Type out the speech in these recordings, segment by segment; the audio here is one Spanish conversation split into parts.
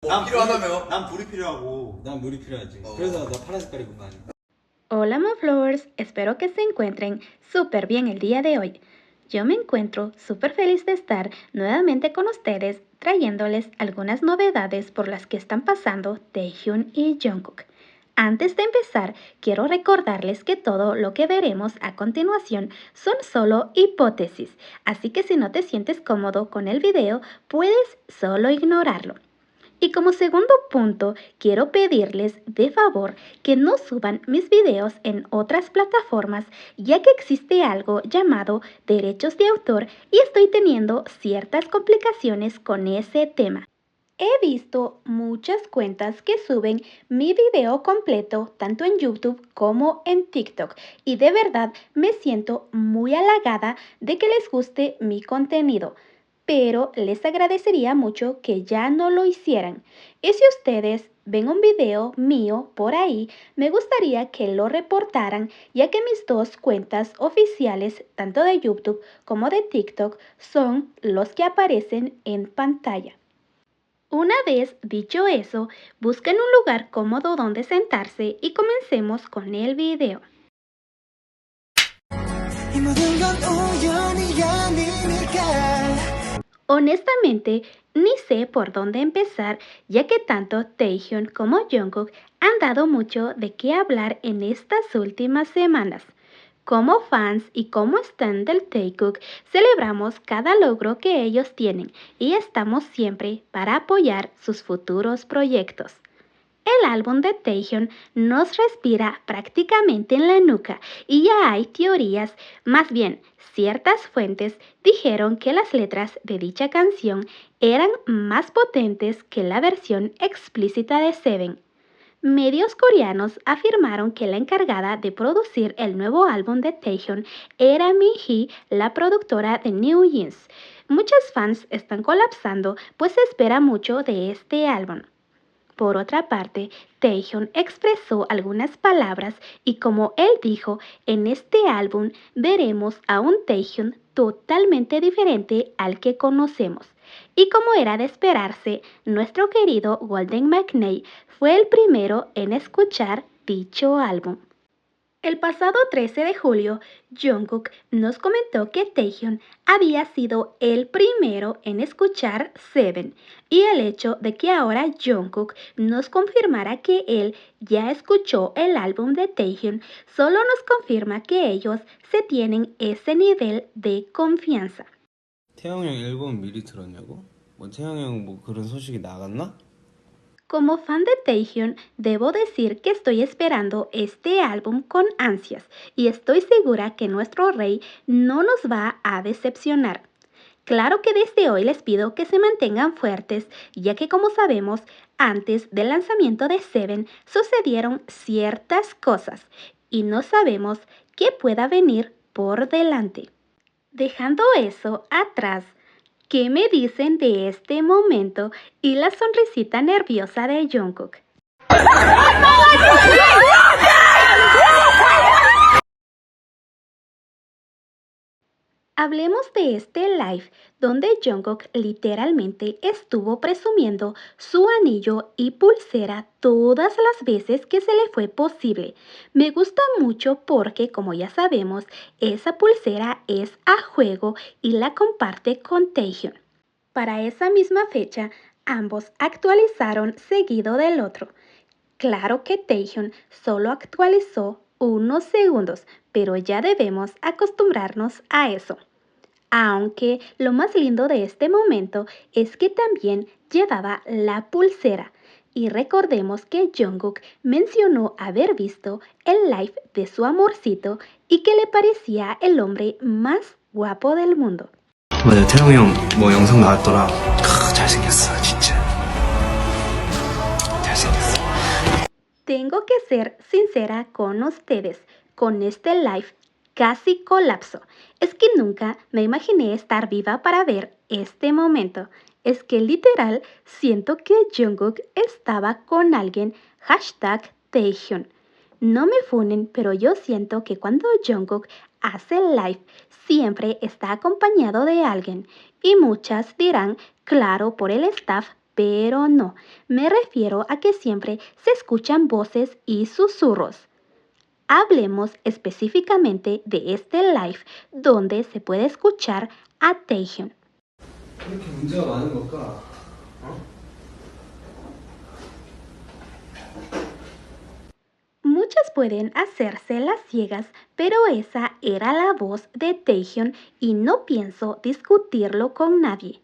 난 필요하다며? 난 불이 필요하고. 난 물이 필요하지. 그래서 나 파란 색깔 입은 거 아니야? Hola Flowers, espero que se encuentren súper bien el día de hoy. Yo me encuentro súper feliz de estar nuevamente con ustedes trayéndoles algunas novedades por las que están pasando Taehyun y Jungkook. Antes de empezar, quiero recordarles que todo lo que veremos a continuación son solo hipótesis, así que si no te sientes cómodo con el video, puedes solo ignorarlo. Y como segundo punto, quiero pedirles de favor que no suban mis videos en otras plataformas, ya que existe algo llamado derechos de autor y estoy teniendo ciertas complicaciones con ese tema. He visto muchas cuentas que suben mi video completo tanto en YouTube como en TikTok y de verdad me siento muy halagada de que les guste mi contenido, pero les agradecería mucho que ya no lo hicieran. Y si ustedes ven un video mío por ahí, me gustaría que lo reportaran, ya que mis dos cuentas oficiales, tanto de YouTube como de TikTok, son los que aparecen en pantalla. Una vez dicho eso, busquen un lugar cómodo donde sentarse y comencemos con el video. Honestamente, ni sé por dónde empezar, ya que tanto Taehyun como Jungkook han dado mucho de qué hablar en estas últimas semanas. Como fans y como stan del Taekook, celebramos cada logro que ellos tienen y estamos siempre para apoyar sus futuros proyectos. El álbum de Taehyun nos respira prácticamente en la nuca y ya hay teorías, más bien ciertas fuentes dijeron que las letras de dicha canción eran más potentes que la versión explícita de Seven. Medios coreanos afirmaron que la encargada de producir el nuevo álbum de Taehyun era Min-hee, la productora de New Jeans. Muchos fans están colapsando pues se espera mucho de este álbum. Por otra parte, Taehyun expresó algunas palabras y como él dijo, en este álbum veremos a un Taehyun totalmente diferente al que conocemos. Y como era de esperarse, nuestro querido Golden McNay fue el primero en escuchar dicho álbum. El pasado 13 de julio, Jungkook nos comentó que Taehyun había sido el primero en escuchar Seven y el hecho de que ahora Jungkook nos confirmara que él ya escuchó el álbum de Taehyun solo nos confirma que ellos se tienen ese nivel de confianza. 태영 형 앨범 미리 들었냐고? 뭐 태영 형 뭐 그런 소식이 나갔나? Como fan de Taehyun, debo decir que estoy esperando este álbum con ansias y estoy segura que nuestro rey no nos va a decepcionar. Claro que desde hoy les pido que se mantengan fuertes, ya que como sabemos, antes del lanzamiento de Seven sucedieron ciertas cosas y no sabemos qué pueda venir por delante. Dejando eso atrás, ¿qué me dicen de este momento y la sonrisita nerviosa de Jungkook? Hablemos de este live donde Jungkook literalmente estuvo presumiendo su anillo y pulsera todas las veces que se le fue posible. Me gusta mucho porque, como ya sabemos, esa pulsera es a juego y la comparte con Taehyun. Para esa misma fecha, ambos actualizaron seguido del otro. Claro que Taehyun solo actualizó unos segundos, pero ya debemos acostumbrarnos a eso. Aunque lo más lindo de este momento es que también llevaba la pulsera. Y recordemos que Jungkook mencionó haber visto el live de su amorcito y que le parecía el hombre más guapo del mundo. 맞아, 태영이 형 뭐 영상 나왔더라. 잘생겼어, 진짜. 잘생겼어. Tengo que ser sincera con ustedes, con este live casi colapso. Es que nunca me imaginé estar viva para ver este momento. Es que literal siento que Jungkook estaba con alguien, hashtag Taehyun. No me funen, pero yo siento que cuando Jungkook hace live siempre está acompañado de alguien. Y muchas dirán, claro, por el staff, pero no, me refiero a que siempre se escuchan voces y susurros. Hablemos específicamente de este live donde se puede escuchar a Taehyun. 이렇게 문제가 많은 걸까? Muchas pueden hacerse las ciegas, pero esa era la voz de Taehyun y no pienso discutirlo con nadie.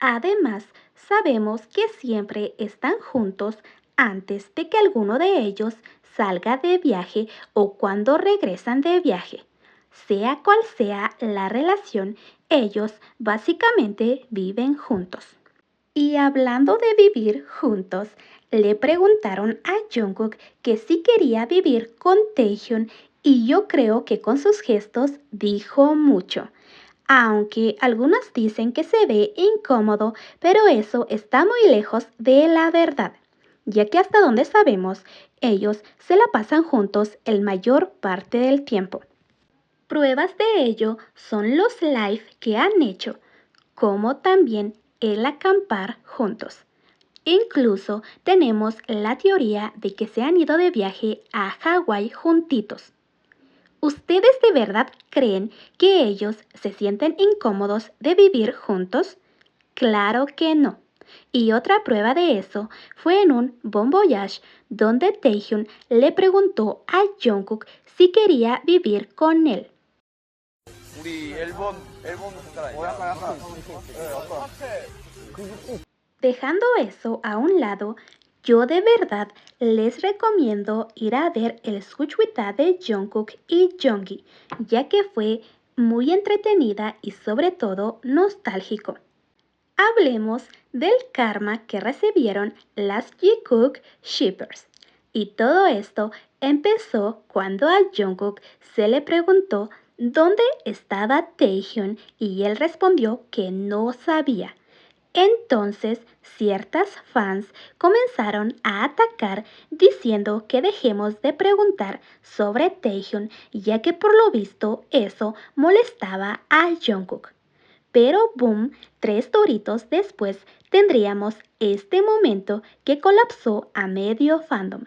Además, sabemos que siempre están juntos antes de que alguno de ellos salga de viaje o cuando regresan de viaje. Sea cual sea la relación, ellos básicamente viven juntos. Y hablando de vivir juntos, le preguntaron a Jungkook que si quería vivir con Taehyun y yo creo que con sus gestos dijo mucho. Aunque algunos dicen que se ve incómodo, pero eso está muy lejos de la verdad, ya que hasta donde sabemos, ellos se la pasan juntos el mayor parte del tiempo. Pruebas de ello son los live que han hecho, como también el acampar juntos. Incluso tenemos la teoría de que se han ido de viaje a Hawái juntitos. ¿Ustedes de verdad creen que ellos se sienten incómodos de vivir juntos? Claro que no. Y otra prueba de eso fue en un Bon Voyage donde Taehyun le preguntó a Jungkook si quería vivir con él. Dejando eso a un lado, yo de verdad les recomiendo ir a ver el Suchwita de Jungkook y Jeongi, ya que fue muy entretenida y sobre todo nostálgico. Hablemos del karma que recibieron las Jikook Shippers. Y todo esto empezó cuando a Jungkook se le preguntó dónde estaba Taehyun y él respondió que no sabía. Entonces, ciertas fans comenzaron a atacar diciendo que dejemos de preguntar sobre Taehyun, ya que por lo visto eso molestaba a Jungkook. Pero boom, 3 doritos después tendríamos este momento que colapsó a medio fandom.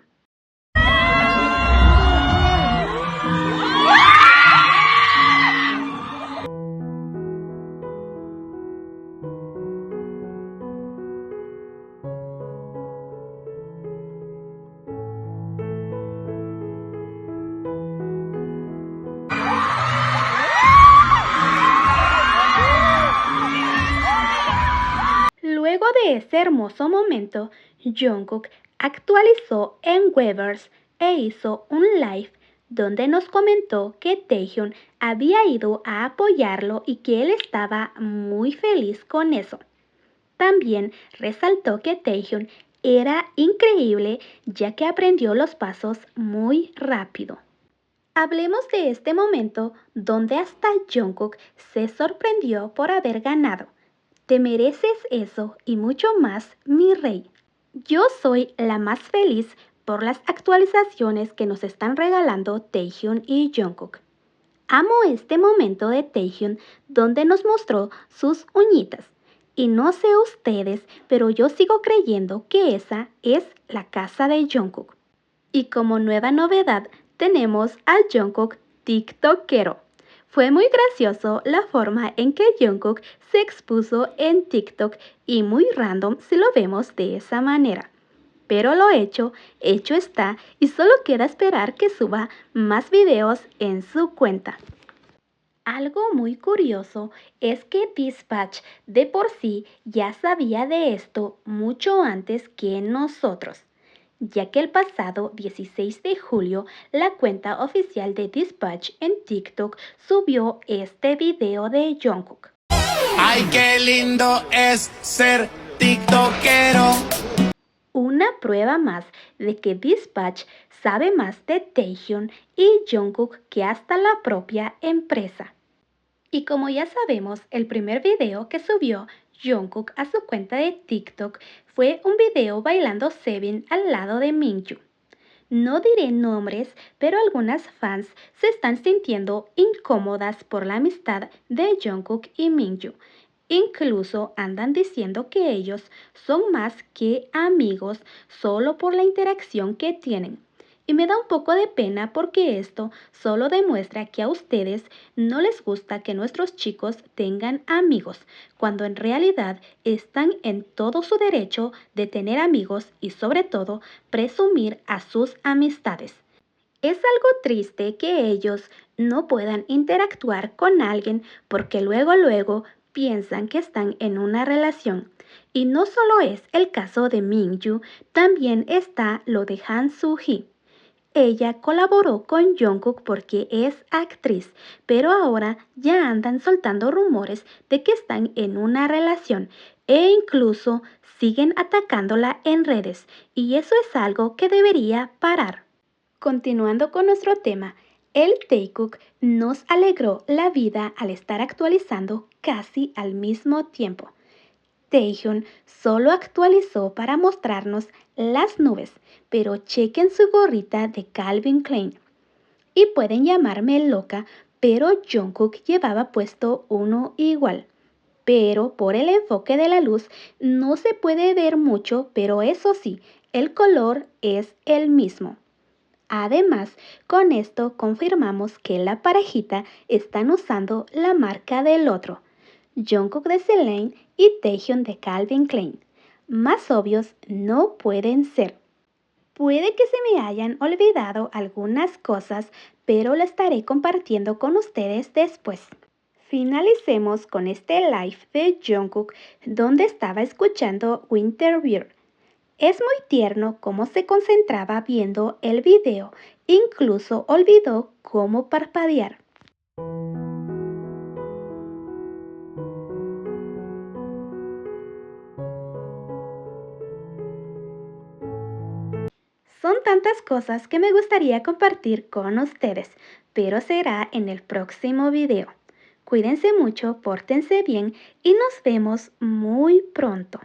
Luego de ese hermoso momento, Jungkook actualizó en Weverse e hizo un live donde nos comentó que Taehyun había ido a apoyarlo y que él estaba muy feliz con eso. También resaltó que Taehyun era increíble ya que aprendió los pasos muy rápido. Hablemos de este momento donde hasta Jungkook se sorprendió por haber ganado. Te mereces eso y mucho más, mi rey. Yo soy la más feliz por las actualizaciones que nos están regalando Taehyun y Jungkook. Amo este momento de Taehyun donde nos mostró sus uñitas. Y no sé ustedes, pero yo sigo creyendo que esa es la casa de Jungkook. Y como nueva novedad, tenemos al Jungkook TikTokero. Fue muy gracioso la forma en que Jungkook se expuso en TikTok y muy random si lo vemos de esa manera. Pero lo hecho está y solo queda esperar que suba más videos en su cuenta. Algo muy curioso es que Dispatch de por sí ya sabía de esto mucho antes que nosotros, ya que el pasado 16 de julio la cuenta oficial de Dispatch en TikTok subió este video de Jungkook. ¡Ay, qué lindo es ser tiktokero! Una prueba más de que Dispatch sabe más de Taehyun y Jungkook que hasta la propia empresa. Y como ya sabemos, el primer video que subió Jungkook a su cuenta de TikTok fue un video bailando Seven al lado de Minju. No diré nombres, pero algunas fans se están sintiendo incómodas por la amistad de Jungkook y Minju. Incluso andan diciendo que ellos son más que amigos solo por la interacción que tienen. Y me da un poco de pena porque esto solo demuestra que a ustedes no les gusta que nuestros chicos tengan amigos, cuando en realidad están en todo su derecho de tener amigos y sobre todo presumir a sus amistades. Es algo triste que ellos no puedan interactuar con alguien porque luego piensan que están en una relación. Y no solo es el caso de Mingyu, también está lo de Han Soo-hee. Ella colaboró con Jungkook porque es actriz, pero ahora ya andan soltando rumores de que están en una relación e incluso siguen atacándola en redes, y eso es algo que debería parar. Continuando con nuestro tema, el Taekook nos alegró la vida al estar actualizando casi al mismo tiempo. Taehyun solo actualizó para mostrarnos las nubes, pero chequen su gorrita de Calvin Klein. Y pueden llamarme loca, pero Jungkook llevaba puesto uno igual. Pero por el enfoque de la luz no se puede ver mucho, pero eso sí, el color es el mismo. Además, con esto confirmamos que la parejita están usando la marca del otro, Jungkook de Celine y Taehyun de Calvin Klein. Más obvios no pueden ser. Puede que se me hayan olvidado algunas cosas, pero lo estaré compartiendo con ustedes después. Finalicemos con este live de Jungkook donde estaba escuchando Winter Beer. Es muy tierno cómo se concentraba viendo el video, incluso olvidó cómo parpadear. Son tantas cosas que me gustaría compartir con ustedes, pero será en el próximo video. Cuídense mucho, pórtense bien y nos vemos muy pronto.